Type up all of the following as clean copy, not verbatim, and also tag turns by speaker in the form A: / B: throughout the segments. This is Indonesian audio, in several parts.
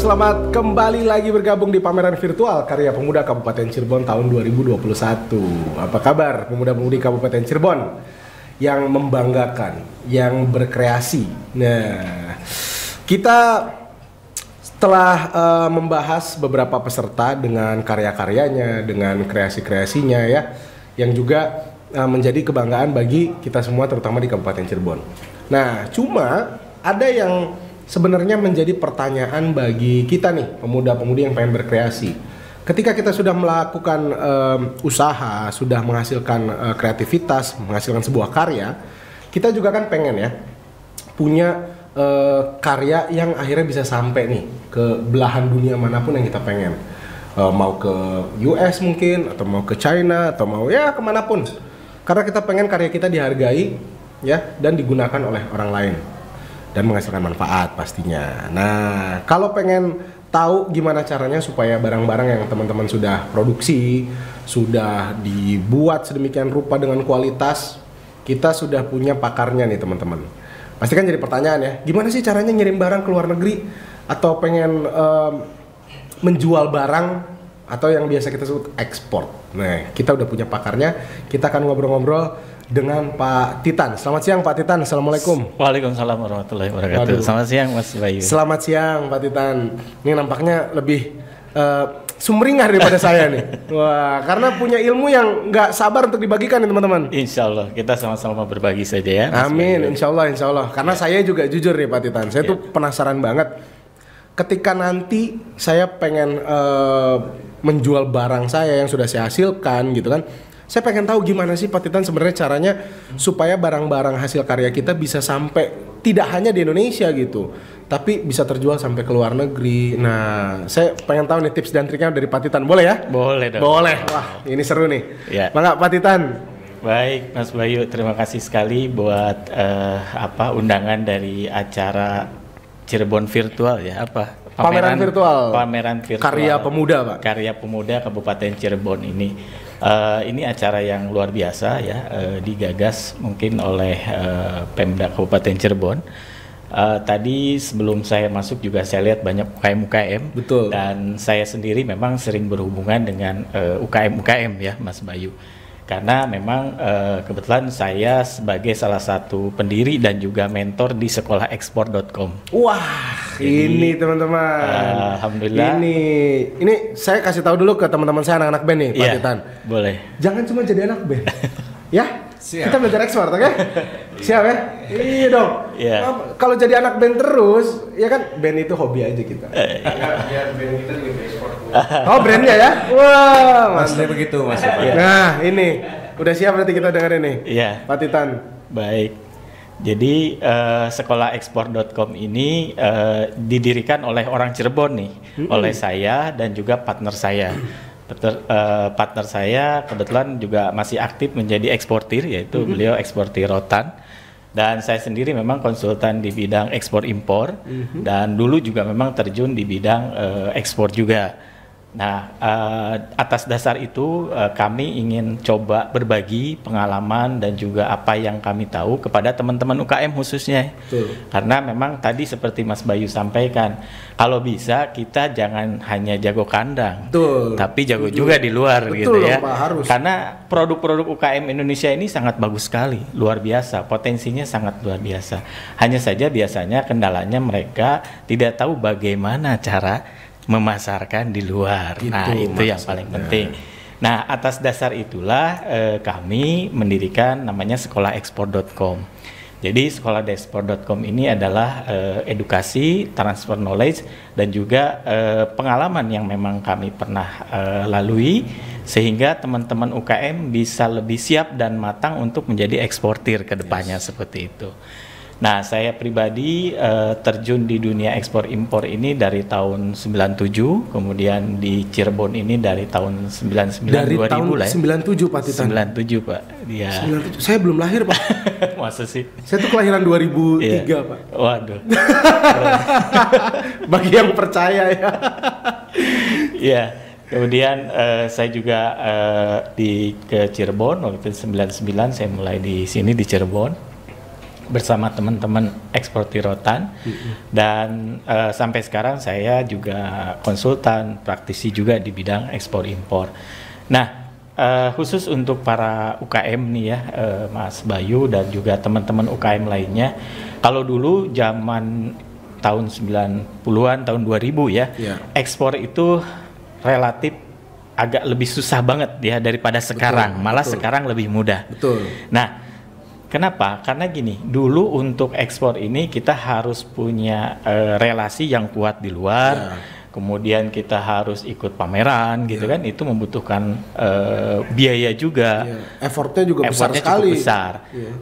A: selamat kembali lagi bergabung di pameran virtual Karya Pemuda Kabupaten Cirebon tahun 2021. Apa kabar pemuda-pemudi Kabupaten Cirebon yang membanggakan, yang berkreasi. Nah, kita setelah membahas beberapa peserta dengan karya-karyanya, dengan kreasi-kreasinya ya, yang juga menjadi kebanggaan bagi kita semua terutama di Kabupaten Cirebon. Nah, cuma ada yang sebenarnya menjadi pertanyaan bagi kita nih, pemuda-pemudi yang pengen berkreasi. Ketika kita sudah melakukan usaha, sudah menghasilkan kreativitas, menghasilkan sebuah karya, kita juga kan pengen ya punya karya yang akhirnya bisa sampai nih ke belahan dunia manapun yang kita pengen. Mau ke US mungkin, atau mau ke China, atau mau ya kemanapun. Karena kita pengen karya kita dihargai ya dan digunakan oleh orang lain dan menghasilkan manfaat pastinya. Nah, kalau pengen tahu gimana caranya supaya barang-barang yang teman-teman sudah produksi, sudah dibuat sedemikian rupa dengan kualitas, kita sudah punya pakarnya nih teman-teman. Pasti kan jadi pertanyaan ya, gimana sih caranya ngirim barang ke luar negeri? Atau pengen menjual barang, atau yang biasa kita sebut ekspor. Nah, kita udah punya pakarnya, kita akan ngobrol-ngobrol dengan Pak Titan. Selamat siang Pak Titan, Assalamualaikum.
B: Waalaikumsalam warahmatullahi wabarakatuh. Selamat siang Mas Bayu.
A: Selamat siang Pak Titan. Ini nampaknya lebih sumringah daripada saya nih. Wah, karena punya ilmu yang nggak sabar untuk dibagikan nih teman-teman.
B: Insya Allah kita sama-sama berbagi saja ya Mas
A: Amin,
B: Bayu.
A: insya Allah. Karena saya juga jujur nih Pak Titan, saya tuh penasaran banget. Ketika nanti saya pengen menjual barang saya yang sudah saya hasilkan gitu kan, saya pengen tahu gimana sih Pak Titan sebenarnya caranya supaya barang-barang hasil karya kita bisa sampai tidak hanya di Indonesia gitu, tapi bisa terjual sampai ke luar negeri. Nah, saya pengen tahu nih tips dan triknya dari Pak Titan, boleh ya?
B: Boleh dong.
A: Boleh. Wah, ini seru nih.
B: Ya.
A: Mangga Pak Titan.
B: Baik Mas Bayu, terima kasih sekali buat undangan dari acara Cirebon virtual ya,
A: Pameran virtual.
B: Pameran virtual.
A: Karya Pemuda, Pak.
B: Karya Pemuda Kabupaten Cirebon ini. Ini acara yang luar biasa ya, digagas mungkin oleh Pemda Kabupaten Cirebon. Tadi sebelum saya masuk juga saya lihat banyak UKM-UKM.
A: Betul.
B: Dan saya sendiri memang sering berhubungan dengan UKM-UKM ya Mas Bayu. Karena memang kebetulan saya sebagai salah satu pendiri dan juga mentor di sekolahaekspor.com.
A: Wah, jadi, ini teman-teman.
B: Alhamdulillah.
A: Ini saya kasih tahu dulu ke teman-teman saya anak-anak band nih, Pak Titan.
B: Boleh.
A: Jangan cuma jadi anak band. Ya,
B: siap.
A: Kita belajar ekspor, oke? Siap ya? Iya dong.
B: Yeah.
A: Kalau jadi anak band terus, ya kan band itu hobi aja kita. Biar band kita juga ekspor. Oh, brandnya ya? Wah,
C: Masnya begitu Mas.
A: Nah, ini udah siap berarti kita dengerin nih.
B: Iya.
A: Pak Titan.
B: Baik. Jadi sekolahaekspor.com ini didirikan oleh orang Cirebon nih, oleh saya dan juga partner saya. Partner saya kebetulan juga masih aktif menjadi eksportir, yaitu beliau eksportir rotan. Dan saya sendiri memang konsultan di bidang ekspor impor dan dulu juga memang terjun di bidang ekspor juga. Nah, atas dasar itu kami ingin coba berbagi pengalaman dan juga apa yang kami tahu kepada teman-teman UKM khususnya.
A: Betul.
B: Karena memang tadi seperti Mas Bayu sampaikan, kalau bisa kita jangan hanya jago kandang,
A: Betul.
B: tapi jago juga di luar.
A: Betul
B: gitu ya.
A: Pak, harus.
B: Karena produk-produk UKM Indonesia ini sangat bagus sekali, luar biasa, potensinya sangat luar biasa. Hanya saja biasanya kendalanya mereka tidak tahu bagaimana cara memasarkan di luar. Nah, itu yang paling penting. Nah, atas dasar itulah kami mendirikan namanya sekolahaekspor.com. Jadi sekolahaekspor.com ini adalah edukasi, transfer knowledge, dan juga pengalaman yang memang kami pernah lalui sehingga teman-teman UKM bisa lebih siap dan matang untuk menjadi eksportir ke depannya seperti itu. Nah, saya pribadi terjun di dunia ekspor impor ini dari tahun 97, kemudian di Cirebon ini dari tahun 99
A: dari
B: 2000
A: tahun
B: lah ya.
A: 97 Pak Titan.
B: 97 Pak. Iya.
A: 97. Saya belum lahir Pak.
B: Masa sih?
A: Saya tuh kelahiran 2003
B: Iya.
A: Pak.
B: Waduh.
A: Bagi yang percaya ya.
B: Iya. Kemudian saya juga ke Cirebon waktu itu 99 saya mulai di sini di Cirebon. bersama teman-teman eksportir rotan dan sampai sekarang saya juga konsultan praktisi juga di bidang ekspor impor. Nah, khusus untuk para UKM nih ya, Mas Bayu dan juga teman-teman UKM lainnya, kalau dulu zaman tahun 90-an, tahun 2000 ya, ekspor itu relatif agak lebih susah banget ya daripada sekarang. Malah sekarang lebih mudah. Nah, kenapa? Karena gini, dulu untuk ekspor ini kita harus punya relasi yang kuat di luar. Kemudian kita harus ikut pameran gitu kan, itu membutuhkan biaya juga,
A: effortnya juga besar sekali.
B: Cukup besar.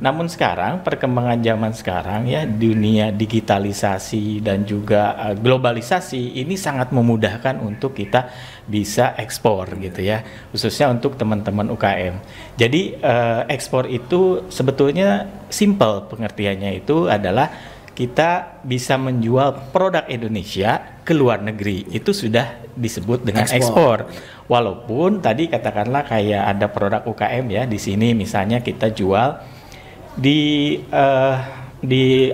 B: Namun sekarang perkembangan zaman sekarang ya, dunia digitalisasi dan juga globalisasi ini sangat memudahkan untuk kita bisa ekspor gitu ya, khususnya untuk teman-teman UKM. Jadi ekspor itu sebetulnya simple, pengertiannya itu adalah kita bisa menjual produk Indonesia ke luar negeri, itu sudah disebut dengan ekspor. Walaupun tadi katakanlah kayak ada produk UKM ya di sini, misalnya kita jual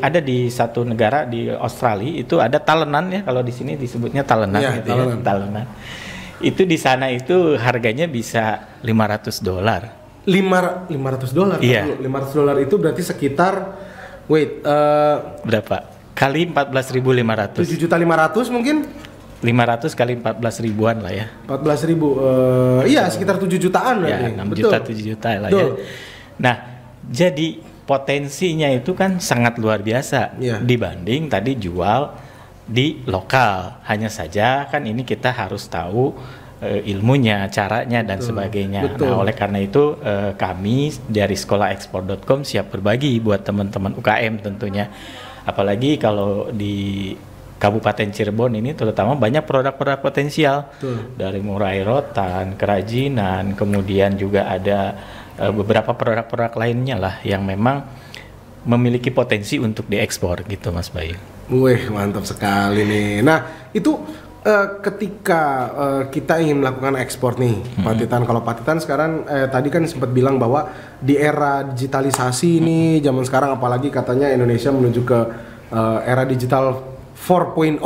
B: ada di satu negara di Australia itu ada talenan ya, kalau di sini disebutnya talenan gitu ya, talenan. Itu di sana itu harganya bisa $500.
A: $500? Iya. $500 itu berarti sekitar
B: berapa? Kali 14.500.
A: 7.500.000 mungkin?
B: 500 kali 14 ribuan lah ya.
A: 14.000. Iya, sekitar 7 jutaan
B: ya, 6 juta 7 juta lah ya. Nah, jadi potensinya itu kan sangat luar biasa dibanding tadi jual di lokal. Hanya saja kan ini kita harus tahu ilmunya, caranya dan sebagainya. Nah, oleh karena itu kami dari sekolahaekspor.com siap berbagi buat teman-teman UKM tentunya. Apalagi kalau di Kabupaten Cirebon ini terutama banyak produk-produk potensial. Dari murai rotan, kerajinan, kemudian juga ada beberapa produk-produk lainnya lah yang memang memiliki potensi untuk diekspor gitu, Mas Bayu.
A: Wih, mantap sekali nih. Nah, itu ketika kita ingin melakukan ekspor nih, Pak Titan. Kalau Pak Titan sekarang tadi kan sempat bilang bahwa di era digitalisasi ini zaman sekarang, apalagi katanya Indonesia menuju ke era digital 4.0.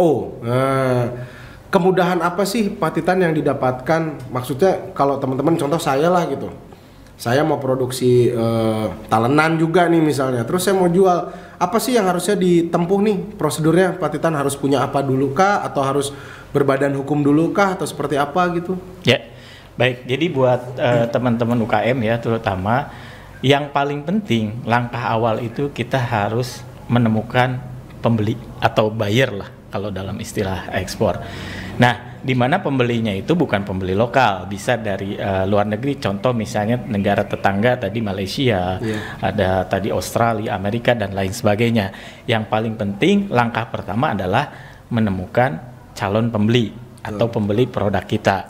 A: Kemudahan apa sih Pak Titan yang didapatkan? Maksudnya kalau teman-teman, contoh saya lah gitu. Saya mau produksi talenan juga nih misalnya. Terus saya mau jual. Apa sih yang harusnya ditempuh nih prosedurnya? Pak Titan harus punya apa dulu kah? Atau harus berbadan hukum dulu kah? Atau seperti apa gitu?
B: Ya, baik. Jadi buat teman-teman UKM ya terutama, yang paling penting langkah awal itu kita harus menemukan pembeli atau buyer lah kalau dalam istilah ekspor. Nah, di mana pembelinya itu bukan pembeli lokal, bisa dari luar negeri. Contoh misalnya negara tetangga tadi Malaysia, ada tadi Australia, Amerika dan lain sebagainya. Yang paling penting langkah pertama adalah menemukan calon pembeli atau pembeli produk kita.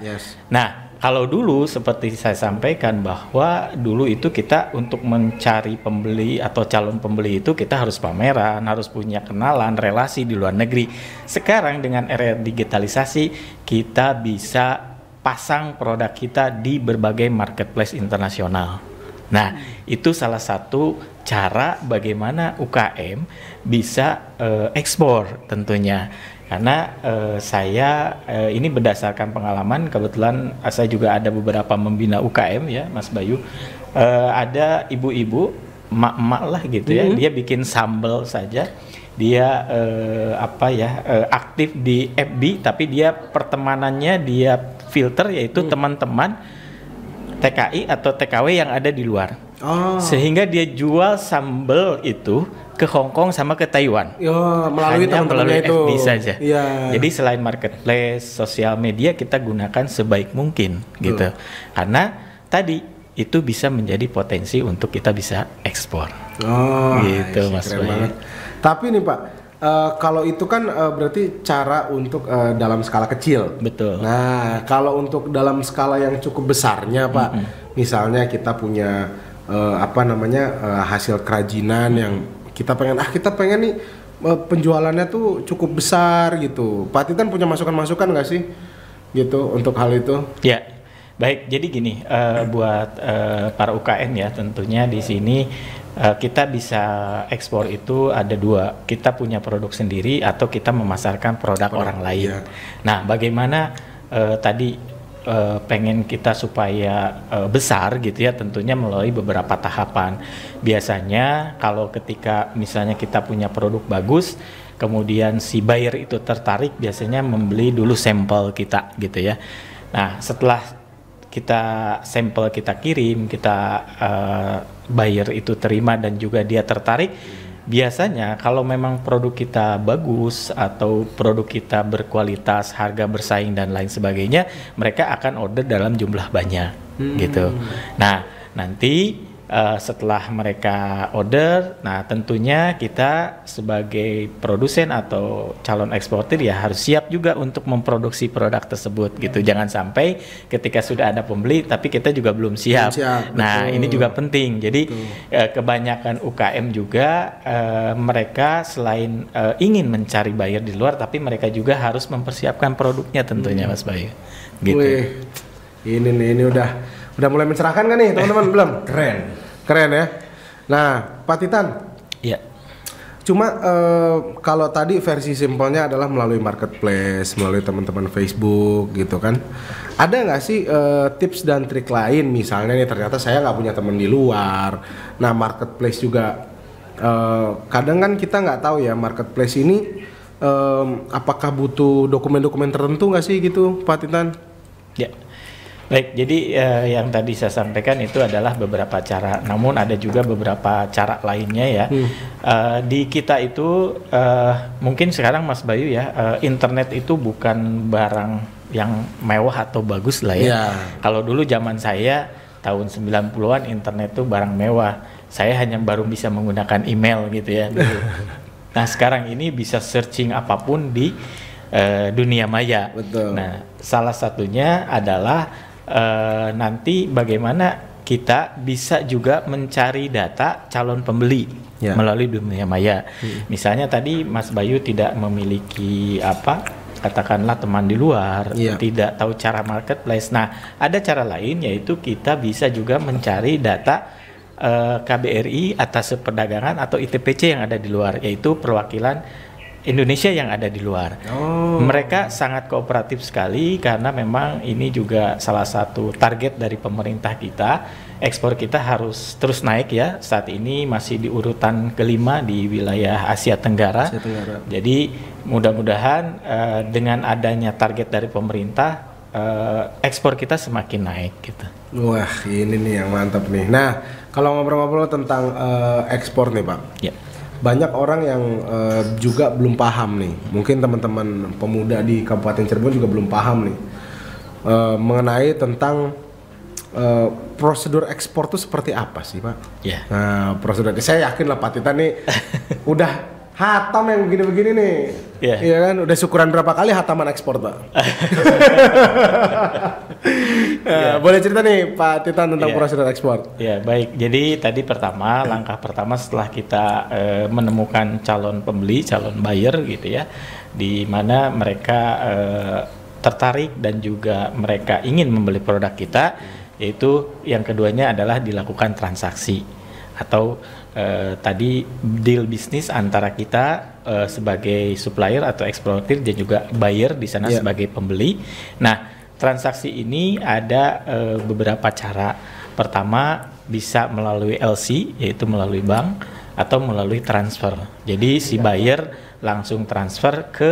B: Nah, kalau dulu seperti saya sampaikan bahwa dulu itu kita untuk mencari pembeli atau calon pembeli itu kita harus pameran, harus punya kenalan, relasi di luar negeri. Sekarang dengan era digitalisasi kita bisa pasang produk kita di berbagai marketplace internasional. Nah, itu salah satu cara bagaimana UKM bisa ekspor tentunya. Karena saya ini berdasarkan pengalaman, kebetulan saya juga ada beberapa membina UKM ya Mas Bayu. Ada ibu-ibu, emak-emak lah gitu ya, dia bikin sambal saja. Dia aktif di FB, tapi dia pertemanannya dia filter, yaitu teman-teman TKI atau TKW yang ada di luar. Sehingga dia jual sambal itu ke Hong Kong sama ke Taiwan.
A: Melalui teman-temannya itu.
B: FB saja. Jadi selain marketplace, sosial media kita gunakan sebaik mungkin gitu. Karena tadi itu bisa menjadi potensi untuk kita bisa ekspor. Gitu Mas Bayu.
A: Tapi nih Pak, kalau itu kan berarti cara untuk dalam skala kecil.
B: Betul.
A: Nah, kalau untuk dalam skala yang cukup besarnya Pak, misalnya kita punya hasil kerajinan yang kita pengen nih penjualannya tuh cukup besar gitu. Pak Titan punya masukan-masukan nggak sih gitu untuk hal itu?
B: Ya, Baik, jadi gini, buat para UKM ya, tentunya di sini kita bisa ekspor itu ada dua, kita punya produk sendiri atau kita memasarkan produk orang lain. Nah, bagaimana tadi pengen kita supaya besar gitu ya, tentunya melalui beberapa tahapan. Biasanya kalau ketika misalnya kita punya produk bagus, kemudian si buyer itu tertarik, biasanya membeli dulu sampel kita gitu ya. Nah, setelah kita sampel kita kirim, kita buyer itu terima dan juga dia tertarik, biasanya kalau memang produk kita bagus atau produk kita berkualitas, harga bersaing dan lain sebagainya, mereka akan order dalam jumlah banyak gitu. Nah, nanti setelah mereka order, nah tentunya kita sebagai produsen atau calon eksportir ya harus siap juga untuk memproduksi produk tersebut gitu. Jangan sampai ketika sudah ada pembeli tapi kita juga belum siap. Nah, ini juga penting. Jadi kebanyakan UKM juga mereka selain ingin mencari buyer di luar, tapi mereka juga harus mempersiapkan produknya tentunya, Mas Bayu. Gitu.
A: Wih, ini udah mulai mencerahkan kan nih teman-teman? Belum? Keren ya. Nah, Pak Titan.
B: Iya.
A: Cuma kalau tadi versi simpelnya adalah melalui marketplace, melalui teman-teman Facebook gitu kan. Ada nggak sih tips dan trik lain, misalnya nih ternyata saya nggak punya teman di luar. Nah, marketplace juga kadang kan kita nggak tahu ya marketplace ini apakah butuh dokumen-dokumen tertentu nggak sih gitu, Pak Titan?
B: Ya. Baik, jadi yang tadi saya sampaikan itu adalah beberapa cara, namun ada juga beberapa cara lainnya ya. Di kita itu mungkin sekarang Mas Bayu ya, internet itu bukan barang yang mewah atau bagus lah ya. Kalau dulu zaman saya tahun 90-an internet itu barang mewah. Saya hanya baru bisa menggunakan email gitu ya dulu. Nah, sekarang ini bisa searching apapun di dunia maya.
A: Betul.
B: Nah, salah satunya adalah nanti bagaimana kita bisa juga mencari data calon pembeli melalui dunia maya. Misalnya tadi Mas Bayu tidak memiliki katakanlah teman di luar, tidak tahu cara marketplace. Nah, ada cara lain yaitu kita bisa juga mencari data KBRI atas perdagangan atau ITPC yang ada di luar, yaitu perwakilan Indonesia yang ada di luar. Mereka sangat kooperatif sekali karena memang ini juga salah satu target dari pemerintah kita. Ekspor kita harus terus naik ya. Saat ini masih di urutan kelima di wilayah Asia Tenggara. Jadi mudah-mudahan dengan adanya target dari pemerintah, ekspor kita semakin naik gitu.
A: Wah, ini nih yang mantap nih. Nah, kalau ngobrol-ngobrol tentang ekspor nih, Pak.
B: Ya.
A: Banyak orang yang juga belum paham nih. Mungkin teman-teman pemuda di Kabupaten Cirebon juga belum paham nih mengenai tentang prosedur ekspor itu seperti apa sih, Pak?
B: Ya.
A: Nah, prosedur. Saya yakin lah Pak Titan nih udah hatam yang begini-begini nih. Iya kan? Udah syukuran berapa kali hataman ekspor, Pak? Boleh cerita nih Pak Titan tentang prosedur ekspor?
B: Ya, baik. Jadi tadi langkah pertama setelah kita menemukan calon pembeli, calon buyer gitu ya, di mana mereka tertarik dan juga mereka ingin membeli produk kita, yaitu yang keduanya adalah dilakukan transaksi atau tadi deal bisnis antara kita sebagai supplier atau eksportir dan juga buyer di sana sebagai pembeli. Nah, transaksi ini ada beberapa cara. Pertama bisa melalui LC, yaitu melalui bank atau melalui transfer. Jadi si buyer langsung transfer ke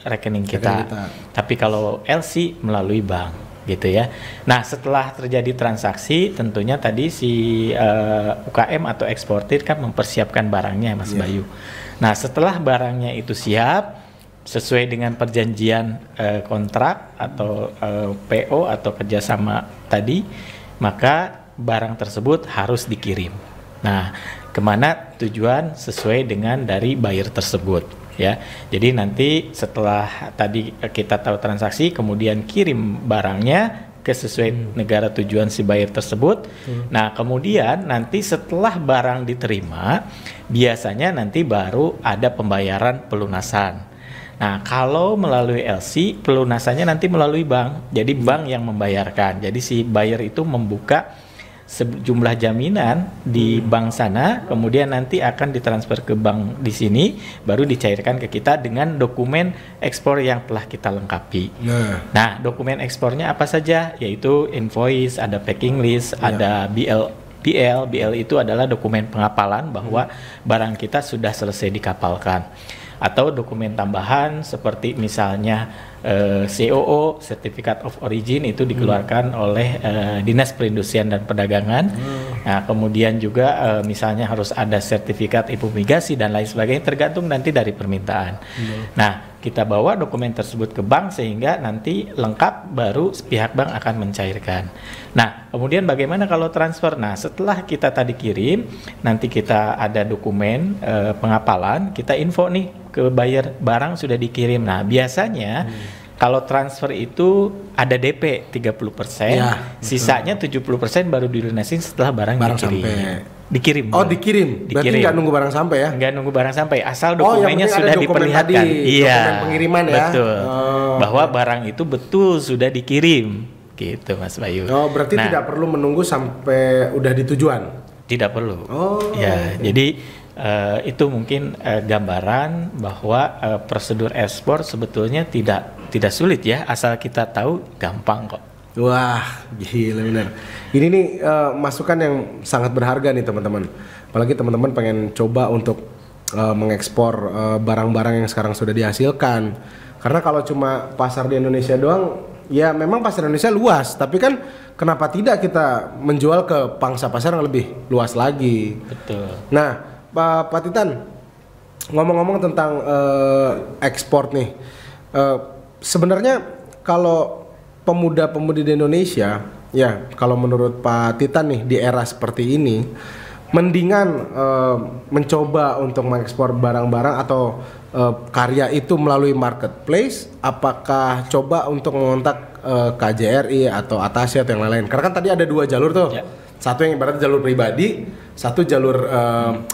B: rekening kita. Tapi kalau LC melalui bank gitu ya. Nah, setelah terjadi transaksi, tentunya tadi si UKM atau eksportir kan mempersiapkan barangnya, Mas Bayu. Nah, setelah barangnya itu siap sesuai dengan perjanjian kontrak atau PO atau kerjasama tadi, maka barang tersebut harus dikirim. Nah, kemana tujuan sesuai dengan dari buyer tersebut. Ya, jadi nanti setelah tadi kita tahu transaksi, kemudian kirim barangnya ke sesuai negara tujuan si buyer tersebut. Nah, kemudian nanti setelah barang diterima, biasanya nanti baru ada pembayaran pelunasan. Nah, kalau melalui LC, pelunasannya nanti melalui bank. Jadi bank yang membayarkan. Jadi si buyer itu membuka sejumlah jaminan di bank sana, kemudian nanti akan ditransfer ke bank di sini, baru dicairkan ke kita dengan dokumen ekspor yang telah kita lengkapi. Nah, dokumen ekspornya apa saja? Yaitu invoice, ada packing list, ada BL itu adalah dokumen pengapalan bahwa barang kita sudah selesai dikapalkan. Atau dokumen tambahan seperti misalnya COO, Certificate of Origin, itu dikeluarkan oleh Dinas Perindustrian dan Perdagangan. Nah, kemudian juga misalnya harus ada sertifikat infumigasi dan lain sebagainya, tergantung nanti dari permintaan. Nah, kita bawa dokumen tersebut ke bank sehingga nanti lengkap, baru pihak bank akan mencairkan. Nah, kemudian bagaimana kalau transfer? Nah, setelah kita tadi kirim, nanti kita ada dokumen pengapalan, kita info nih ke buyer, barang sudah dikirim. Nah, biasanya kalau transfer itu ada DP 30%, sisanya 70% baru dilunasin setelah barang dikirim. Dikirim.
A: Oh, dikirim. Berarti nggak nunggu barang sampai ya?
B: Nggak nunggu barang sampai, asal dokumennya sudah diperlihatkan. Iya,
A: dokumen pengiriman ya.
B: Betul. Bahwa barang itu betul sudah dikirim. Gitu, Mas Bayu.
A: Oh, berarti tidak perlu menunggu sampai udah di tujuan?
B: Tidak perlu. Ya, jadi itu mungkin gambaran bahwa prosedur ekspor sebetulnya tidak sulit ya, asal kita tahu gampang kok.
A: Wah, gila benar. Ini nih masukan yang sangat berharga nih teman-teman. Apalagi teman-teman pengen coba untuk mengekspor barang-barang yang sekarang sudah dihasilkan. Karena kalau cuma pasar di Indonesia doang, ya memang pasar Indonesia luas, tapi kan kenapa tidak kita menjual ke pangsa pasar yang lebih luas lagi?
B: Betul.
A: Nah, Pak Titan, ngomong-ngomong tentang ekspor nih, sebenarnya kalau pemuda-pemudi di Indonesia, ya kalau menurut Pak Titan nih di era seperti ini, mendingan mencoba untuk mengekspor barang-barang atau karya itu melalui marketplace, apakah coba untuk mengontak KJRI atau Atasi atau yang lain-lain? Karena kan tadi ada dua jalur tuh. Ya. Satu yang ibarat jalur pribadi, satu jalur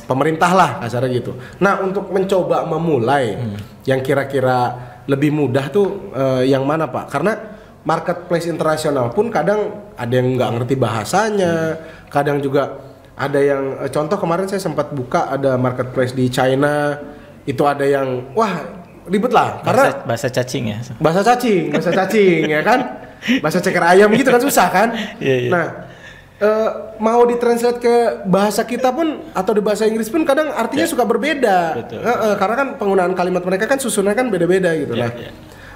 A: pemerintah lah kasarnya gitu. Nah, untuk mencoba memulai yang kira-kira lebih mudah tuh yang mana Pak? Karena marketplace internasional pun kadang ada yang nggak ngerti bahasanya, kadang juga ada yang contoh kemarin saya sempat buka ada marketplace di China, itu ada yang wah ribet lah karena
B: bahasa cacing ya.
A: Bahasa cacing ya kan? Bahasa ceker ayam gitu kan susah kan?
B: Yeah.
A: Nah, mau ditranslate ke bahasa kita pun atau di bahasa Inggris pun kadang artinya suka berbeda. Karena kan penggunaan kalimat mereka kan susunannya kan beda-beda gitu. Nah,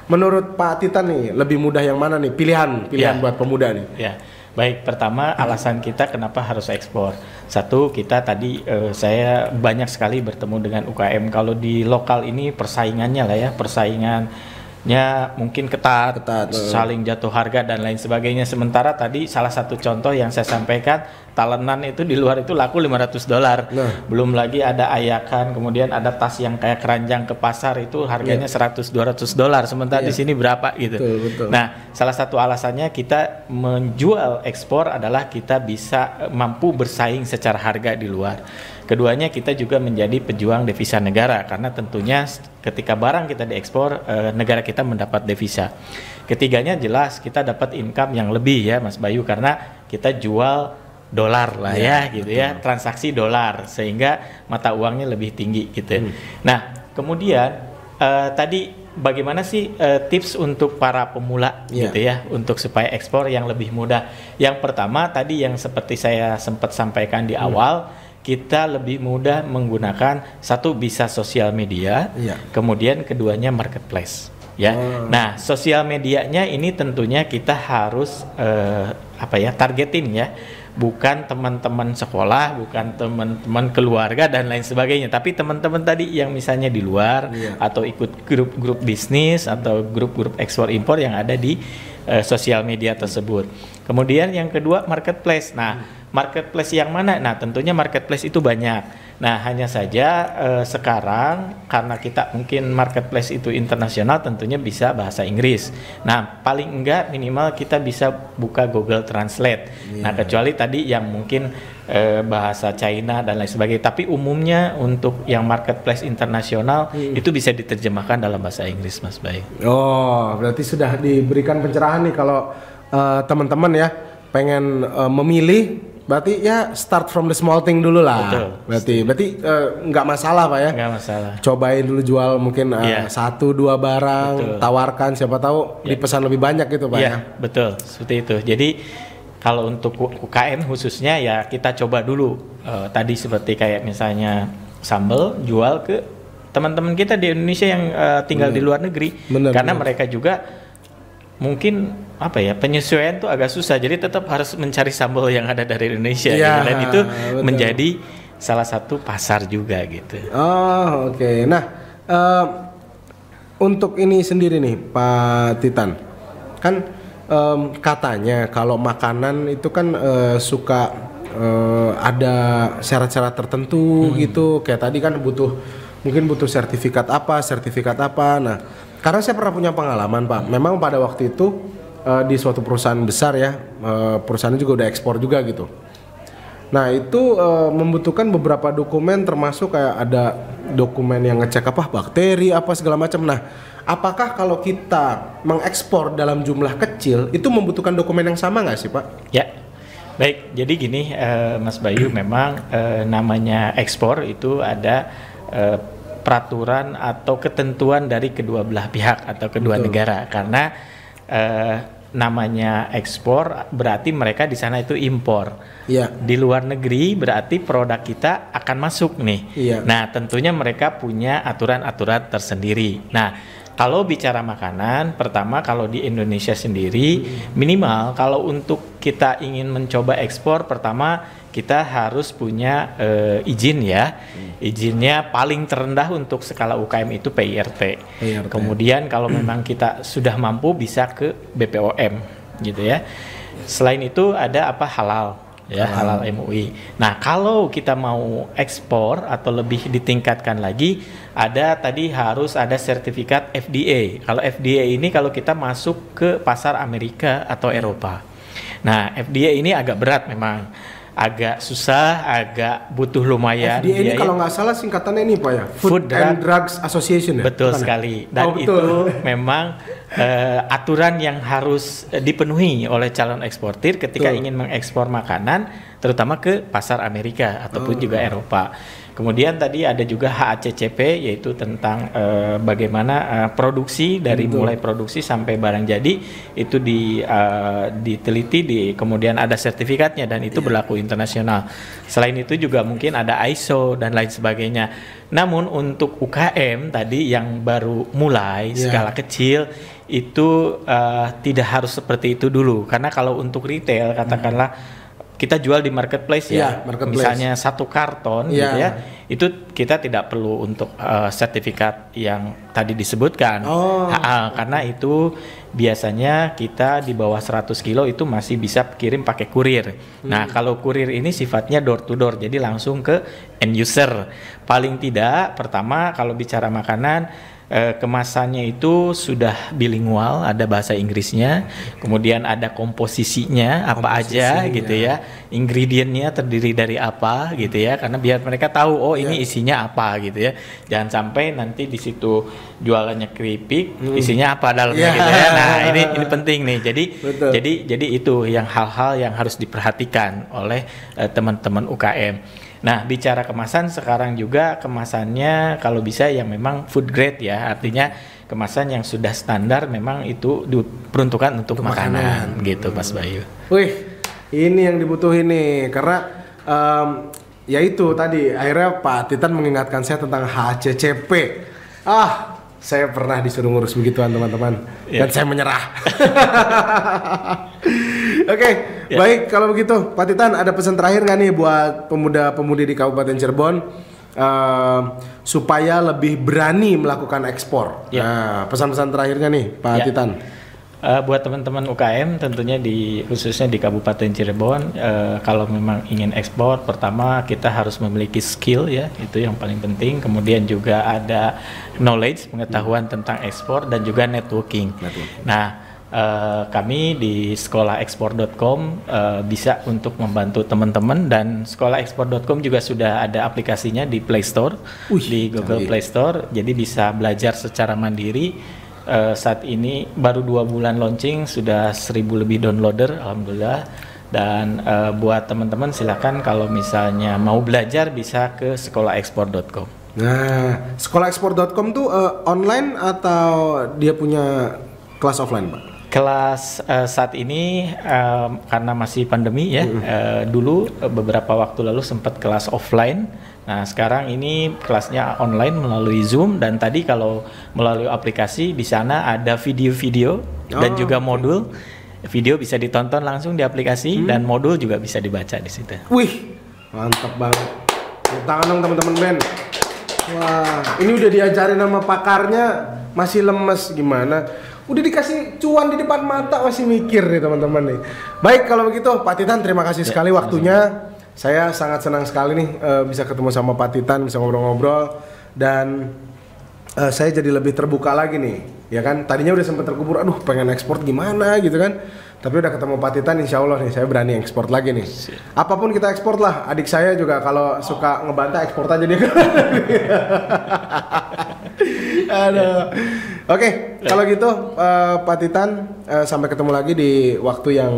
A: menurut Pak Titan nih lebih mudah yang mana nih pilihan buat pemuda nih?
B: Ya, baik. Pertama alasan kita kenapa harus ekspor. Satu, kita tadi saya banyak sekali bertemu dengan UKM. Kalau di lokal ini persaingannya lah ya, persaingannya mungkin ketat, saling jatuh harga dan lain sebagainya. Sementara tadi salah satu contoh yang saya sampaikan, talenan itu di luar itu laku $500. Belum lagi ada ayakan, kemudian ada tas yang kayak keranjang ke pasar itu harganya $100-200. Sementara di sini berapa gitu.
A: Betul.
B: Nah, salah satu alasannya kita menjual ekspor adalah kita bisa mampu bersaing secara harga di luar. Keduanya kita juga menjadi pejuang devisa negara karena tentunya ketika barang kita diekspor negara kita mendapat devisa. Ketiganya jelas kita dapat income yang lebih ya Mas Bayu karena kita jual dolar lah ya gitu betul. Ya transaksi dolar sehingga mata uangnya lebih tinggi gitu. Nah kemudian tadi bagaimana sih tips untuk para pemula gitu ya untuk supaya ekspor yang lebih mudah. Yang pertama tadi yang seperti saya sempat sampaikan di awal, kita lebih mudah menggunakan satu bisa sosial media, kemudian keduanya marketplace. Ya, nah sosial medianya ini tentunya kita harus targetin ya, bukan teman-teman sekolah, bukan teman-teman keluarga dan lain sebagainya, tapi teman-teman tadi yang misalnya di luar atau ikut grup-grup bisnis atau grup-grup ekspor impor yang ada di sosial media tersebut. Kemudian yang kedua marketplace. Nah marketplace yang mana? Nah, tentunya marketplace itu banyak. Nah, hanya saja sekarang karena kita mungkin marketplace itu internasional, tentunya bisa bahasa Inggris. Nah, paling enggak minimal kita bisa buka Google Translate. Nah, kecuali tadi yang mungkin bahasa China dan lain sebagainya. Tapi umumnya untuk yang marketplace internasional itu bisa diterjemahkan dalam bahasa Inggris, Mas Bayu.
A: Oh, berarti sudah diberikan pencerahan nih kalau teman-teman ya pengen memilih. Berarti ya start from the small thing dulu lah. Betul. Berarti nggak masalah Pak ya?
B: Nggak masalah.
A: Cobain dulu jual mungkin 1-2 barang, betul. Tawarkan siapa tahu dipesan lebih banyak gitu Pak ya?
B: Betul, seperti itu. Jadi kalau untuk UKM khususnya ya kita coba dulu. Tadi seperti kayak misalnya sambal jual ke teman-teman kita di Indonesia yang tinggal di luar negeri. Karena mereka juga mungkin penyesuaian tuh agak susah, jadi tetap harus mencari sambal yang ada dari Indonesia gitu. Dan itu menjadi salah satu pasar juga gitu.
A: Oh oke. Nah untuk ini sendiri nih Pak Titan, kan katanya kalau makanan itu kan suka ada syarat-syarat tertentu gitu, kayak tadi kan mungkin butuh sertifikat apa. Nah, karena saya pernah punya pengalaman Pak, memang pada waktu itu di suatu perusahaan besar ya, perusahaannya juga udah ekspor juga gitu. Nah itu membutuhkan beberapa dokumen, termasuk kayak ada dokumen yang ngecek bakteri segala macam. Nah, apakah kalau kita mengekspor dalam jumlah kecil itu membutuhkan dokumen yang sama nggak sih Pak?
B: Ya, baik. Jadi gini Mas Bayu, memang namanya ekspor itu ada peraturan atau ketentuan dari kedua belah pihak atau kedua negara, karena namanya ekspor berarti mereka di sana itu impor. Di luar negeri berarti produk kita akan masuk nih. Nah, tentunya mereka punya aturan-aturan tersendiri. Nah, kalau bicara makanan, pertama kalau di Indonesia sendiri minimal kalau untuk kita ingin mencoba ekspor, pertama kita harus punya izin ya. Izinnya paling terendah untuk skala UKM itu PIRT. Kemudian kalau memang kita sudah mampu bisa ke BPOM gitu ya. Selain itu ada halal ya, halal MUI. Nah, kalau kita mau ekspor atau lebih ditingkatkan lagi, ada tadi harus ada sertifikat FDA. Kalau FDA ini kalau kita masuk ke pasar Amerika atau Eropa. Nah, FDA ini agak berat memang. Agak susah, agak butuh lumayan.
A: FDA ini kalau nggak salah singkatannya ini Pak ya, Food and Drugs Association ya?
B: Betul sekali. Dan itu memang aturan yang harus dipenuhi oleh calon eksportir ketika ingin mengekspor makanan, terutama ke pasar Amerika ataupun juga Eropa. Kemudian tadi ada juga HACCP, yaitu tentang bagaimana produksi dari mulai produksi sampai barang jadi itu diteliti, kemudian ada sertifikatnya dan itu berlaku internasional. Selain itu juga mungkin ada ISO dan lain sebagainya. Namun untuk UKM tadi yang baru mulai skala kecil itu tidak harus seperti itu dulu, karena kalau untuk retail katakanlah kita jual di marketplace misalnya 1 karton gitu ya, itu kita tidak perlu untuk sertifikat yang tadi disebutkan. Karena itu biasanya kita di bawah 100 kilo itu masih bisa kirim pakai kurir. Nah, kalau kurir ini sifatnya door to door, jadi langsung ke end user. Paling tidak pertama kalau bicara makanan, kemasannya itu sudah bilingual, ada bahasa Inggrisnya, kemudian ada komposisinya apa aja gitu ya, ingredientnya terdiri dari apa gitu ya, karena biar mereka tahu ini isinya apa gitu ya. Jangan sampai nanti di situ jualannya keripik, isinya apa dalamnya gitu ya. Nah, ini penting nih. Jadi itu yang hal-hal yang harus diperhatikan oleh teman-teman UKM. Nah, bicara kemasan sekarang juga kemasannya kalau bisa yang memang food grade ya, artinya kemasan yang sudah standar memang itu diperuntukkan untuk makanan gitu Mas Bayu.
A: Wih, ini yang dibutuhin nih, karena ya itu tadi akhirnya Pak Titan mengingatkan saya tentang HACCP. Saya pernah disuruh ngurus begituan teman-teman, dan saya menyerah. Oke, baik kalau begitu Pak Titan, ada pesan terakhir nggak nih buat pemuda-pemudi di Kabupaten Cirebon supaya lebih berani melakukan ekspor? Nah, pesan-pesan terakhirnya nih Pak Titan.
B: Buat teman-teman UKM tentunya khususnya di Kabupaten Cirebon, kalau memang ingin ekspor, pertama kita harus memiliki skill ya, itu yang paling penting. Kemudian juga ada knowledge, pengetahuan tentang ekspor dan juga networking. Nah, kami di sekolahekspor.com bisa untuk membantu teman-teman, dan sekolahekspor.com juga sudah ada aplikasinya di Play Store, di Google Play Store, jadi bisa belajar secara mandiri. Saat ini baru 2 bulan launching, sudah 1000 lebih downloader, alhamdulillah. Dan buat teman-teman silakan kalau misalnya mau belajar bisa ke sekolahekspor.com.
A: Nah, sekolahekspor.com tuh online atau dia punya kelas offline, Pak?
B: Kelas saat ini karena masih pandemi ya, dulu beberapa waktu lalu sempat kelas offline. Nah sekarang ini kelasnya online melalui Zoom, dan tadi kalau melalui aplikasi di sana ada video-video dan juga modul. Video bisa ditonton langsung di aplikasi dan modul juga bisa dibaca di situ.
A: Wih, mantap banget. Tepuk tangan dong teman-teman band. Wah, ini udah diajarin sama pakarnya masih lemes gimana? Udah dikasih cuan di depan mata masih mikir nih teman-teman nih. Baik kalau begitu Pak Titan, terima kasih sekali waktunya. Saya sangat senang sekali nih bisa ketemu sama Pak Titan, bisa ngobrol-ngobrol, dan saya jadi lebih terbuka lagi nih, ya kan? Tadinya udah sempat terkubur, aduh pengen ekspor gimana gitu kan? Tapi udah ketemu Pak Titan, insya Allah nih saya berani ekspor lagi nih. Apapun kita ekspor lah. Adik saya juga kalau suka ngebantah ekspor aja dia. Aduh. Oke, kalau gitu Pak Titan, sampai ketemu lagi di waktu yang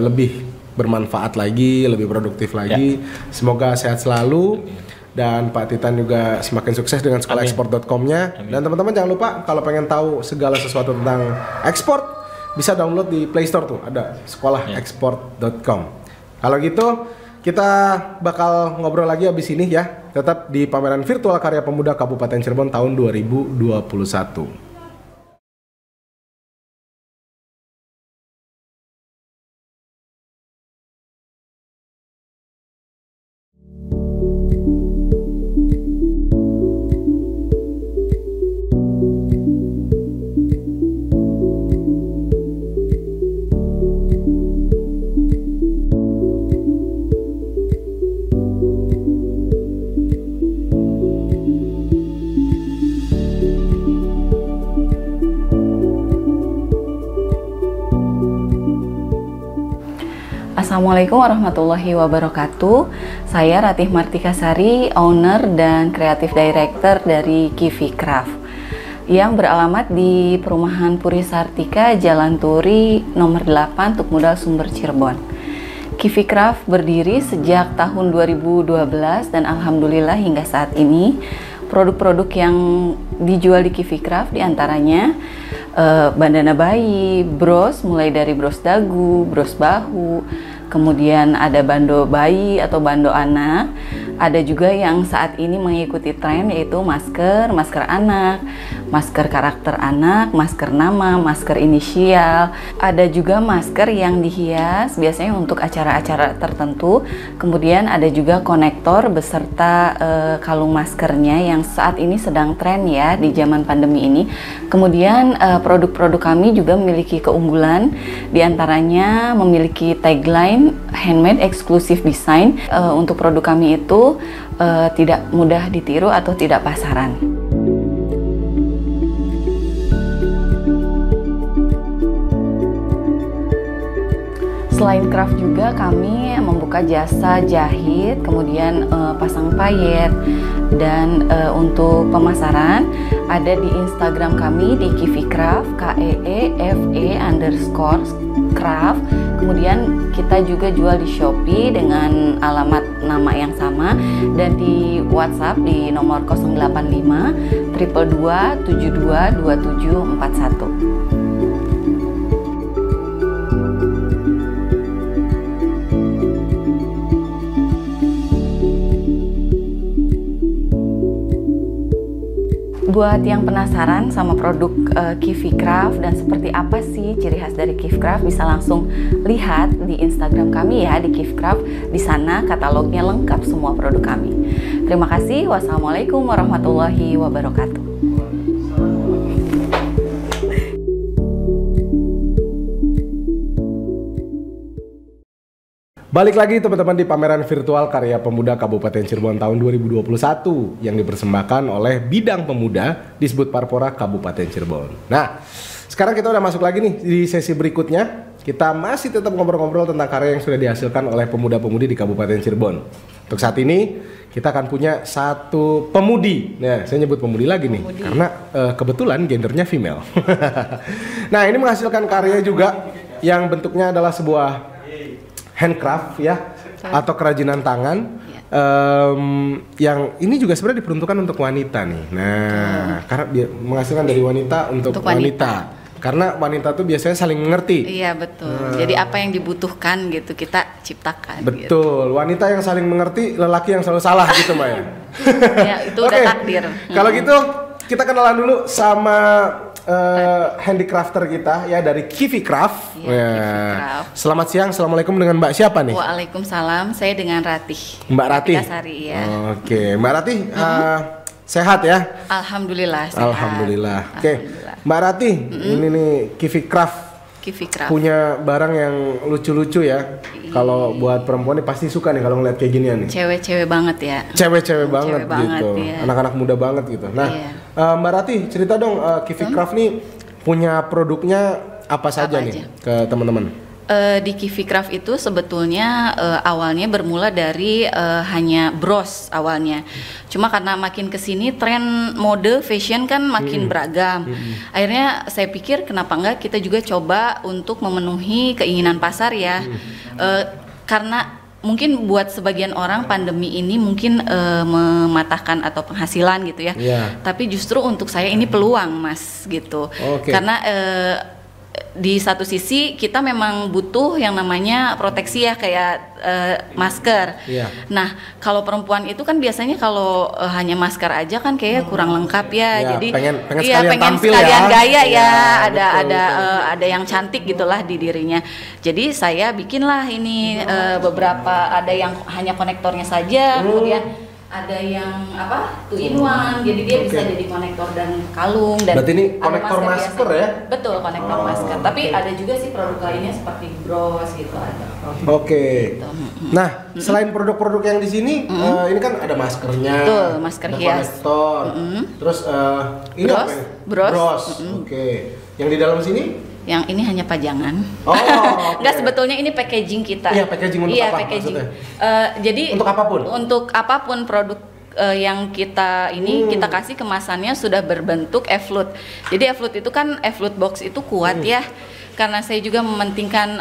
A: lebih bermanfaat lagi, lebih produktif lagi. Semoga sehat selalu, dan Pak Titan juga semakin sukses dengan sekolahekspor.com-nya. Dan teman-teman jangan lupa kalau pengen tahu segala sesuatu tentang ekspor, bisa download di Play Store tuh, ada sekolahekspor.com. Kalau gitu kita bakal ngobrol lagi abis ini ya, tetap di pameran virtual karya pemuda Kabupaten Cirebon tahun 2021.
C: Assalamualaikum warahmatullahi wabarakatuh. Saya Ratih Martikasari, owner dan Creative Director dari Kivi Craft yang beralamat di Perumahan Puri Sartika, Jalan Turi, nomor 8, Tuk Modal Sumber, Cirebon. Kivi Craft berdiri sejak tahun 2012 dan alhamdulillah hingga saat ini produk-produk yang dijual di Kivi Craft diantaranya bandana bayi, bros, mulai dari bros dagu, bros bahu, kemudian ada bando bayi atau bando anak. Ada juga yang saat ini mengikuti tren, yaitu masker, masker anak, masker karakter anak, masker nama, masker inisial. Ada juga masker yang dihias biasanya untuk acara-acara tertentu. Kemudian ada juga konektor beserta kalung maskernya yang saat ini sedang tren ya di zaman pandemi ini. Kemudian produk-produk kami juga memiliki keunggulan, diantaranya memiliki tagline handmade exclusive design. Untuk produk kami itu tidak mudah ditiru atau tidak pasaran. Selain craft juga kami membuka jasa jahit, kemudian pasang payet, dan untuk pemasaran ada di Instagram kami di Kivi Craft, KEEFE_craft. Kemudian kita juga jual di Shopee dengan alamat nama yang sama, dan di WhatsApp di nomor 085 222 722741. Buat yang penasaran sama produk Kivi Craft dan seperti apa sih ciri khas dari Kivi Craft, bisa langsung lihat di Instagram kami ya, di Kivi Craft. Di sana katalognya lengkap semua produk kami. Terima kasih. Wassalamualaikum warahmatullahi wabarakatuh.
A: Balik lagi teman-teman di pameran virtual Karya Pemuda Kabupaten Cirebon tahun 2021 yang dipersembahkan oleh Bidang Pemuda Disbud Parpora Kabupaten Cirebon. Nah, sekarang kita udah masuk lagi nih di sesi berikutnya. Kita masih tetap ngobrol-ngobrol tentang karya yang sudah dihasilkan oleh pemuda-pemudi di Kabupaten Cirebon. Untuk saat ini kita akan punya satu pemudi. Nah, saya nyebut pemudi lagi nih karena kebetulan gendernya female. Nah, ini menghasilkan karya juga yang bentuknya adalah sebuah handcraft ya, atau kerajinan tangan yang ini juga sebenarnya diperuntukkan untuk wanita nih. Nah, karena dia menghasilkan dari wanita untuk wanita. Karena wanita tuh biasanya saling mengerti.
C: Iya betul. Jadi apa yang dibutuhkan gitu kita ciptakan.
A: Betul.
C: Gitu.
A: Wanita yang saling mengerti, lelaki yang selalu salah gitu Mbak ya.
C: Ya itu udah takdir.
A: Kalau gitu kita kenalan dulu sama handicrafter kita ya dari Kivi Craft.
C: Ya, Kivi Craft.
A: Selamat siang, assalamualaikum dengan Mbak siapa nih?
C: Waalaikumsalam, saya dengan Ratih.
A: Mbak Ratih.
C: Sari ya.
A: Oke, Mbak Ratih sehat ya?
C: Alhamdulillah sehat.
A: Alhamdulillah. Oke, Mbak Ratih, ini nih Kivi Craft.
C: Kivi Craft.
A: Punya barang yang lucu-lucu ya. Kalau buat perempuan nih pasti suka nih kalau ngeliat kayak ginian nih.
C: Cewek-cewek banget ya.
A: Cewek-cewek banget gitu.
C: Ya.
A: Anak-anak muda banget gitu. Nah, Mbak Ratih cerita dong Kivi Craft nih punya produknya apa saja nih ke teman-teman?
C: Di Kivi Craft itu sebetulnya awalnya bermula dari hanya bros awalnya. Cuma karena makin kesini tren mode fashion kan makin beragam. Akhirnya saya pikir kenapa enggak kita juga coba untuk memenuhi keinginan pasar ya. Karena mungkin buat sebagian orang pandemi ini mungkin mematahkan atau penghasilan gitu ya. Tapi justru untuk saya ini peluang Mas gitu. Karena di satu sisi kita memang butuh yang namanya proteksi ya kayak masker. Nah kalau perempuan itu kan biasanya kalau hanya masker aja kan kayak kurang lengkap ya. Jadi pengen sekalian gaya ya. Ada yang cantik gitulah di dirinya. Jadi saya bikinlah ini beberapa, ada yang hanya konektornya saja, kemudian ada yang apa 2-in-1, jadi dia bisa jadi konektor dan kalung. Dan
A: berarti ini konektor masker ya?
C: Betul, konektor masker. Tapi ada juga sih produk lainnya seperti bros gitu ada.
A: Gitu. Nah, selain produk-produk yang di sini, ini kan ada maskernya.
C: Betul, masker hias.
A: Konektor. Terus ini
C: bros,
A: apa?
C: Bros.
A: Yang di dalam sini?
C: Yang ini hanya pajangan. Enggak, sebetulnya ini packaging kita.
A: Iya, packaging untuk apa
C: packaging.
A: maksudnya?
C: Jadi
A: untuk apapun.
C: Untuk apapun produk yang kita ini kita kasih kemasannya sudah berbentuk e-float. Jadi e-float itu kan e-float box itu kuat ya. Karena saya juga mementingkan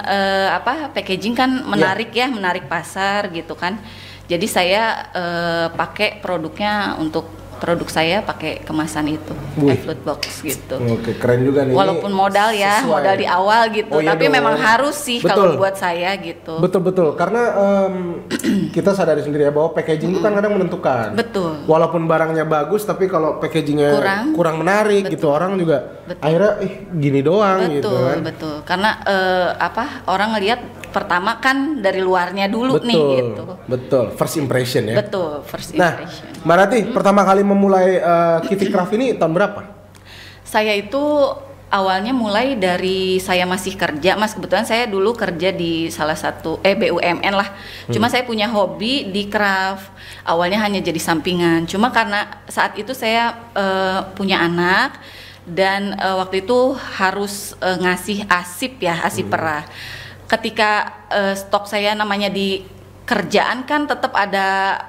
C: packaging kan menarik ya, menarik pasar gitu kan. Jadi saya pakai produknya untuk produk saya pakai kemasan itu, e-float box gitu.
A: Oke, keren juga nih.
C: Walaupun modal ya, modal di awal gitu, tapi memang harus sih kalau buat saya gitu.
A: Betul, karena kita sadari sendiri ya bahwa packaging itu kan kadang menentukan.
C: Betul.
A: Walaupun barangnya bagus, tapi kalau packagingnya kurang menarik gitu, orang juga akhirnya gini doang gitu kan.
C: Betul. Karena orang ngelihat pertama kan dari luarnya dulu nih gitu.
A: Betul, first impression ya.
C: Betul, first impression.
A: Nah, Mbak Ratih, pertama kali memulai Kivi Craft ini tahun berapa?
C: Saya itu awalnya mulai dari saya masih kerja, Mas. Kebetulan saya dulu kerja di salah satu BUMN lah. Cuma saya punya hobi di craft. Awalnya hanya jadi sampingan. Cuma karena saat itu saya punya anak dan waktu itu harus ngasih asip perah. Ketika stok saya namanya di kerjaan kan tetap ada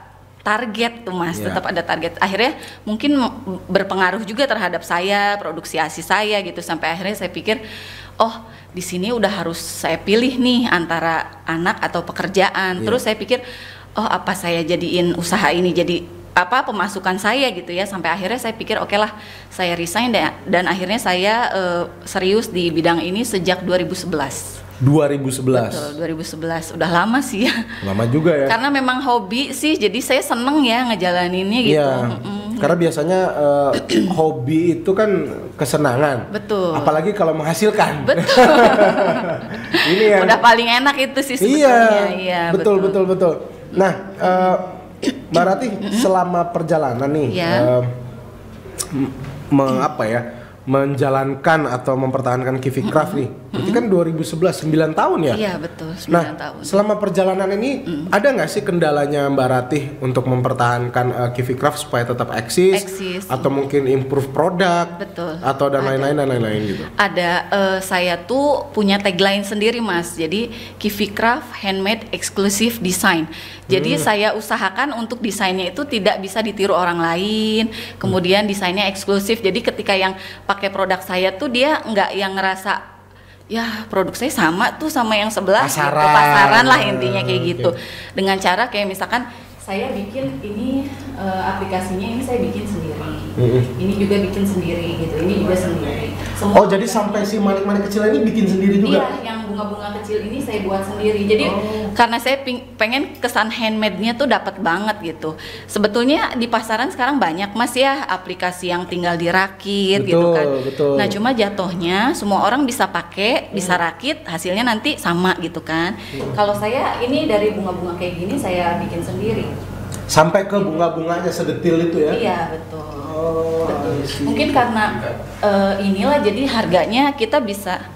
C: target tuh Mas, tetap ada target. Akhirnya mungkin berpengaruh juga terhadap saya, produksi ASI saya gitu. Sampai akhirnya saya pikir, di sini udah harus saya pilih nih antara anak atau pekerjaan. Terus saya pikir, apa saya jadiin usaha ini jadi pemasukan saya gitu ya. Sampai akhirnya saya pikir oke lah, saya resign dan akhirnya saya serius di bidang ini sejak 2011.
A: 2011.
C: Betul, 2011. Udah lama sih ya.
A: Lama juga ya.
C: Karena memang hobi sih, jadi saya seneng ya ngejalaninnya gitu.
A: Iya. Karena biasanya hobi itu kan kesenangan.
C: Betul.
A: Apalagi kalau menghasilkan.
C: Betul.
A: Ini yang
C: udah paling enak itu sih sebetulnya. Iya,
A: betul. Nah, Mbak Ratih selama perjalanan nih menjalankan atau mempertahankan Kivi Craft nih. Berarti kan 2011, 9 tahun ya?
C: Iya betul, 9
A: Nah,
C: tahun.
A: selama perjalanan ini ada nggak sih kendalanya Mbak Ratih untuk mempertahankan Kivi Craft supaya tetap eksis? Atau mungkin improve produk?
C: Betul.
A: Atau dan lain-lain gitu?
C: Ada, saya tuh punya tagline sendiri Mas. Jadi Kivi Craft Handmade Exclusive Design. Jadi saya usahakan untuk desainnya itu tidak bisa ditiru orang lain. Kemudian desainnya eksklusif. Jadi ketika yang pakai produk saya tuh dia nggak yang ngerasa ya produk saya sama tuh sama yang sebelah pasaran lah intinya kayak gitu. Dengan cara kayak misalkan saya bikin ini aplikasinya ini saya bikin sendiri, ini juga bikin sendiri gitu, ini juga sendiri.
A: Oh jadi sampai si manik-manik kecil ini bikin sendiri juga?
C: Iya, yang bunga-bunga kecil ini saya buat sendiri. Jadi karena saya pengen kesan handmade-nya tuh dapat banget gitu. Sebetulnya di pasaran sekarang banyak Mas ya aplikasi yang tinggal dirakit gitu kan.
A: Betul.
C: Nah cuma jatuhnya semua orang bisa pakai, bisa rakit, hasilnya nanti sama gitu kan. Kalau saya ini dari bunga-bunga kayak gini saya bikin sendiri.
A: Sampai ke bunga-bunganya sedetil itu ya?
C: Iya betul. Betul. Mungkin karena inilah jadi harganya kita bisa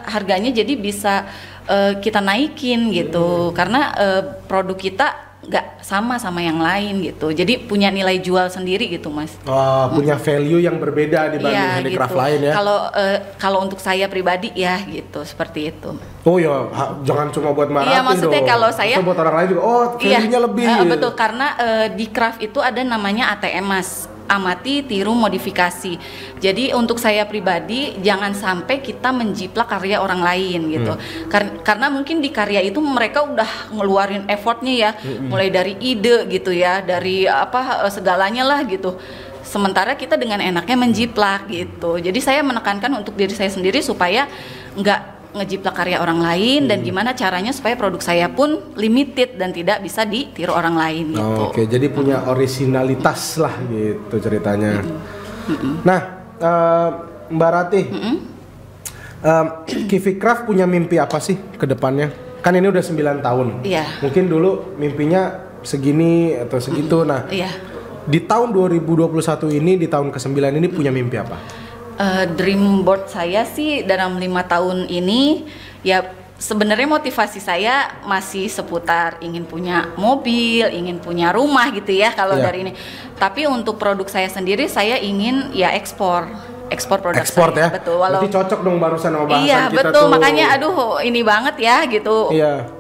C: harganya jadi bisa kita naikin gitu karena produk kita nggak sama yang lain gitu, jadi punya nilai jual sendiri gitu Mas.
A: Punya value yang berbeda dibanding handicraft
C: gitu.
A: lain ya.
C: Kalau untuk saya pribadi ya gitu, seperti itu.
A: Oh ya, jangan cuma buat Mbak Ratih
C: Iya maksudnya
A: dong.
C: kalau saya
A: buat orang lain juga, value-nya lebih.
C: Betul, karena di craft itu ada namanya ATM Mas, amati, tiru, modifikasi. Jadi untuk saya pribadi jangan sampai kita menjiplak karya orang lain gitu. Karena mungkin di karya itu mereka udah ngeluarin effortnya ya, mulai dari ide gitu ya, dari segalanya lah gitu. Sementara kita dengan enaknya menjiplak gitu. Jadi saya menekankan untuk diri saya sendiri supaya nggak ngejiplak karya orang lain dan gimana caranya supaya produk saya pun limited dan tidak bisa ditiru orang lain gitu.
A: Oke, jadi punya originalitas lah gitu ceritanya. Nah, Mbak Ratih, Kivi Craft punya mimpi apa sih ke depannya? Kan ini udah 9 tahun.
C: Iya.
A: Mungkin dulu mimpinya segini atau segitu. Nah, di tahun 2021 ini, di tahun ke-9 ini punya mimpi apa?
C: Dream board saya sih dalam 5 tahun ini ya sebenarnya motivasi saya masih seputar ingin punya mobil, ingin punya rumah gitu ya kalau dari ini. Tapi untuk produk saya sendiri saya ingin ya ekspor produk saya.
A: Ya?
C: Betul.
A: Berarti cocok dong barusan sama bahasan kita
C: betul,
A: tuh.
C: makanya ini banget ya gitu.
A: Iya.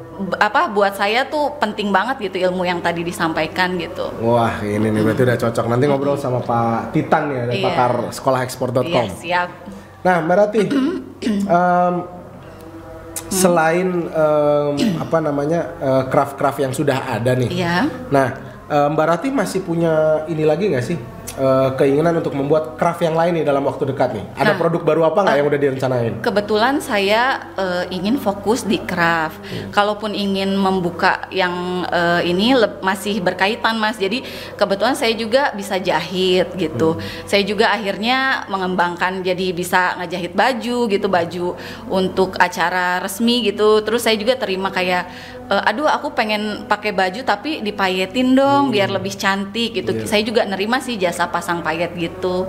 C: Buat saya tuh penting banget gitu ilmu yang tadi disampaikan gitu.
A: Wah ini nih berarti udah cocok. Nanti ngobrol sama Pak Titan ya, dari pakar sekolahekspor.com.
C: Iya siap.
A: Nah Mbak Ratih, selain craft-craft yang sudah ada nih.
C: Iya.
A: Nah Mbak Ratih masih punya ini lagi nggak sih? Keinginan untuk membuat craft yang lain nih dalam waktu dekat nih? Ada produk baru apa nggak yang udah direncanain?
C: Kebetulan saya ingin fokus di craft. Kalaupun ingin membuka yang ini masih berkaitan Mas. Jadi kebetulan saya juga bisa jahit gitu. Saya juga akhirnya mengembangkan jadi bisa ngejahit baju gitu, baju untuk acara resmi gitu. Terus saya juga terima kayak aku pengen pakai baju tapi dipayetin dong biar lebih cantik gitu. Saya juga nerima sih jasa pasang payet gitu.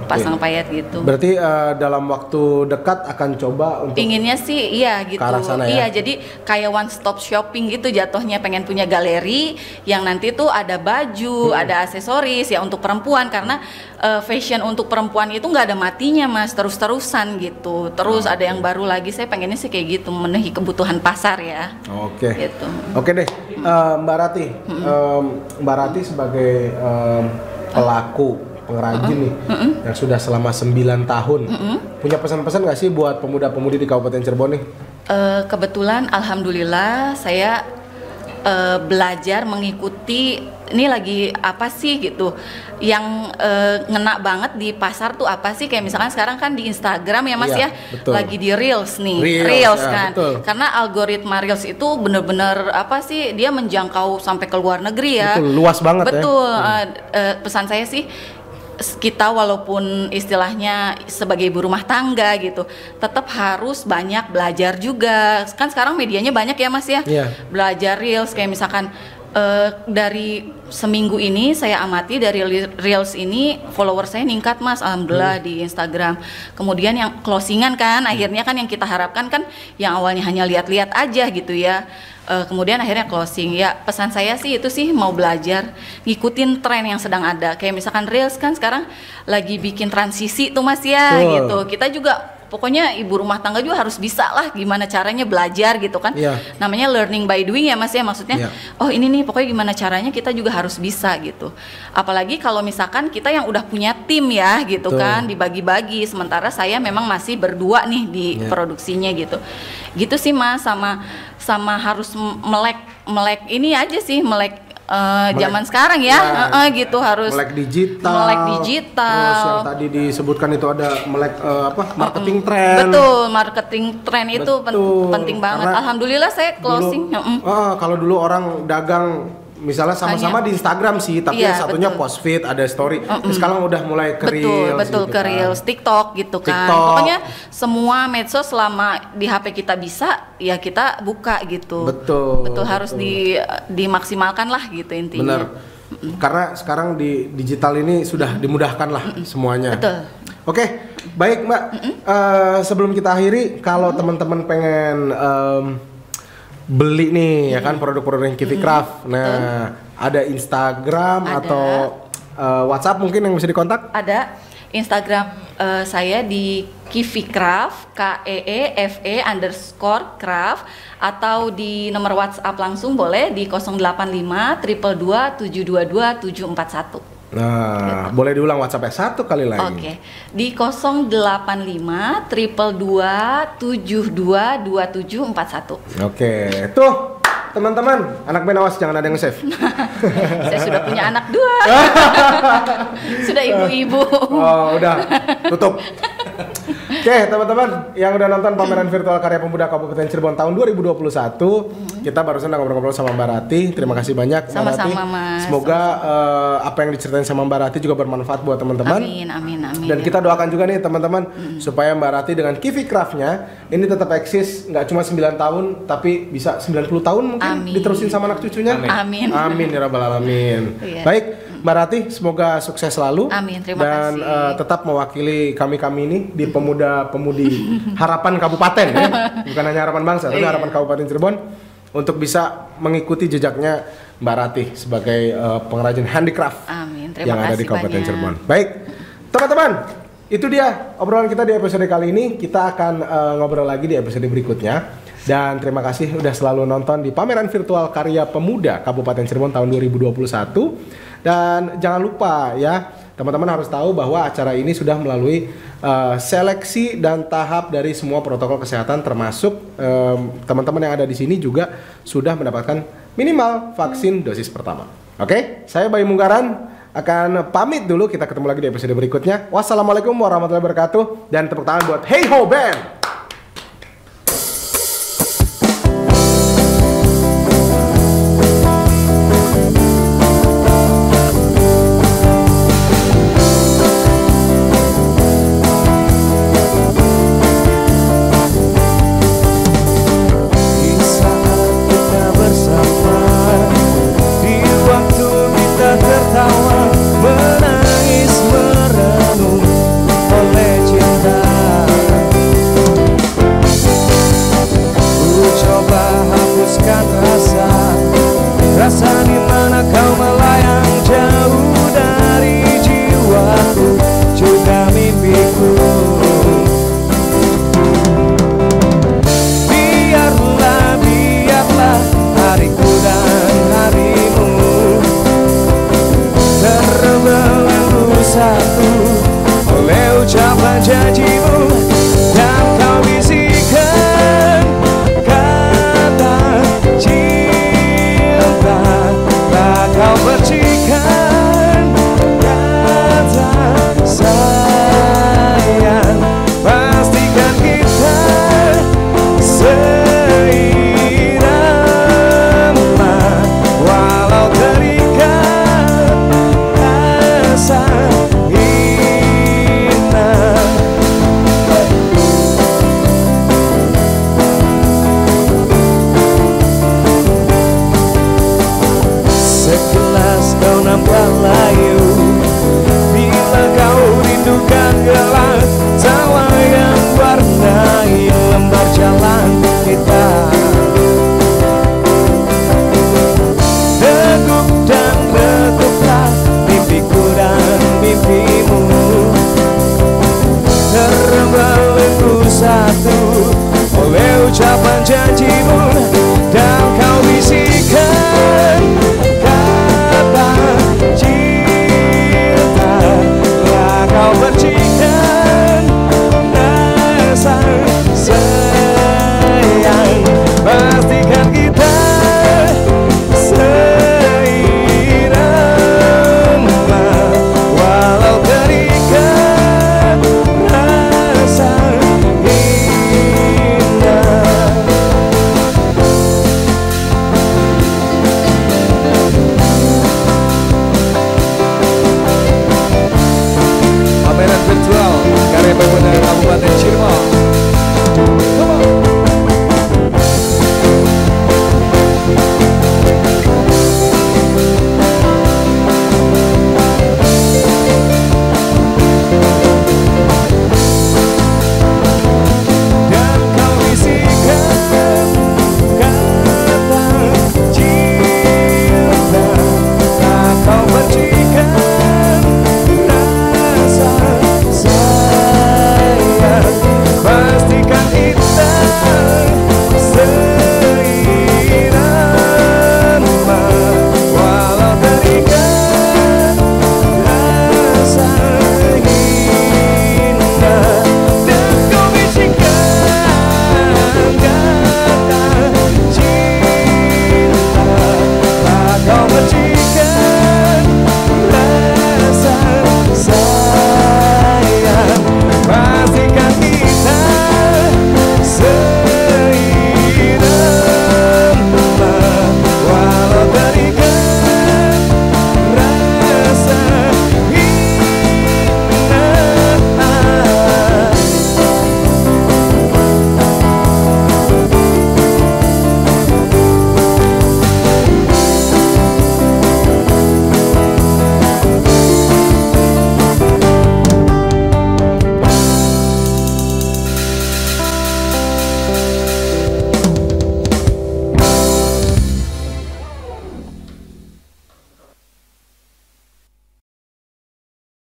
C: Pasang payet gitu.
A: Berarti dalam waktu dekat akan coba untuk
C: pinginnya sih iya gitu. Iya, jadi kayak one stop shopping gitu jatuhnya, pengen punya galeri yang nanti tuh ada baju, ada aksesoris ya untuk perempuan karena fashion untuk perempuan itu nggak ada matinya Mas, terus-terusan gitu. Terus ada yang baru lagi, saya pengennya sih kayak gitu, memenuhi kebutuhan pasar ya.
A: Oke.
C: Gitu.
A: Oke deh. Mbak Ratih, Mbak Ratih sebagai pelaku pengrajin nih yang sudah selama 9 tahun, punya pesan-pesan nggak sih buat pemuda-pemudi di Kabupaten Cirebon nih?
C: Kebetulan alhamdulillah saya belajar mengikuti ini lagi apa sih gitu yang ngena banget di pasar tuh apa sih, kayak misalkan sekarang kan di Instagram ya Mas
A: betul.
C: Lagi di Reels nih,
A: Reels
C: kan
A: betul.
C: Karena algoritma Reels itu bener-bener apa sih, dia menjangkau sampai ke luar negeri ya.
A: Betul, luas banget
C: betul. Pesan saya sih kita walaupun istilahnya sebagai ibu rumah tangga gitu, tetap harus banyak belajar juga. Kan sekarang medianya banyak ya Mas ya. Belajar Reels kayak misalkan Dari seminggu ini saya amati dari Reels ini follower saya ningkat Mas, alhamdulillah di Instagram. Kemudian yang closingan kan, akhirnya kan yang kita harapkan kan yang awalnya hanya lihat-lihat aja gitu ya. Kemudian akhirnya closing. Ya pesan saya sih itu sih mau belajar ngikutin tren yang sedang ada. Kayak misalkan Reels kan sekarang lagi bikin transisi tuh Mas ya. Gitu. Kita juga pokoknya ibu rumah tangga juga harus bisa lah gimana caranya belajar gitu kan. Namanya learning by doing ya Mas ya, maksudnya oh ini nih pokoknya gimana caranya kita juga harus bisa gitu. Apalagi kalau misalkan kita yang udah punya tim ya gitu kan, dibagi-bagi, sementara saya memang masih berdua nih di produksinya gitu. Gitu sih Mas, sama harus melek ini aja sih, melek zaman sekarang ya, gitu harus
A: melek digital. Terus yang tadi disebutkan itu ada melek marketing trend.
C: Betul, marketing trend itu penting banget. Karena alhamdulillah saya closing.
A: Kalau dulu orang dagang misalnya sama-sama di Instagram sih, tapi yang satunya post feed, ada story. Sekarang udah mulai ke Reels.
C: Betul, ke Reels, TikTok gitu kan. Pokoknya semua medsos selama di HP kita bisa, ya kita buka gitu. Betul harus dimaksimalkan lah gitu intinya.
A: Bener. Karena sekarang di digital ini sudah dimudahkan lah semuanya.
C: Betul.
A: Oke, baik Mbak. Sebelum kita akhiri, kalau teman-teman pengen beli nih ya kan produk-produk yang Kivi Craft. Nah, ada Instagram atau WhatsApp mungkin yang bisa dikontak?
C: Ada Instagram saya di Kivi Craft, KEEFE_craft, atau di nomor WhatsApp langsung boleh di 085 222 722 741.
A: Nah, boleh diulang WhatsApp-nya satu kali lagi.
C: Oke. Di 085 222 722 2741.
A: Oke. Tuh, teman-teman, anak band awas jangan ada yang save.
C: Saya sudah punya anak 2. Sudah ibu-ibu.
A: Oh, udah. Tutup. Oke, teman-teman yang udah nonton pameran virtual karya pemuda Kabupaten Cirebon tahun 2021, kita barusan udah ngobrol-ngobrol sama Mbak Rati. Terima kasih banyak Mbak Rati.
C: Sama-sama Mas.
A: Semoga apa yang diceritain sama Mbak Rati juga bermanfaat buat teman-teman.
C: Amin.
A: Dan kita doakan juga nih teman-teman supaya Mbak Rati dengan Kivi Craft-nya ini tetap eksis, nggak cuma 9 tahun tapi bisa 90 tahun mungkin diterusin sama anak cucunya. Amin ya rabbal alamin. Baik, Mbak Rati, semoga sukses selalu.
C: Amin, terima
A: dan
C: kasih.
A: Tetap mewakili kami ini di pemuda-pemudi harapan kabupaten ya. Bukan hanya harapan bangsa, tapi harapan Kabupaten Cirebon untuk bisa mengikuti jejaknya Mbak Rati sebagai pengrajin handicraft yang ada di Kabupaten Cirebon. Baik, teman-teman, itu dia obrolan kita di episode kali ini. Kita akan ngobrol lagi di episode berikutnya. Dan terima kasih udah selalu nonton di pameran virtual karya pemuda Kabupaten Cirebon tahun 2021. Dan jangan lupa ya, teman-teman harus tahu bahwa acara ini sudah melalui seleksi dan tahap dari semua protokol kesehatan, termasuk teman-teman yang ada di sini juga sudah mendapatkan minimal vaksin dosis pertama. Oke, saya Bayu Munggaran akan pamit dulu. Kita ketemu lagi di episode berikutnya. Wassalamualaikum warahmatullahi wabarakatuh. Dan tepuk tangan buat Hey Ho Band.
D: tenggelam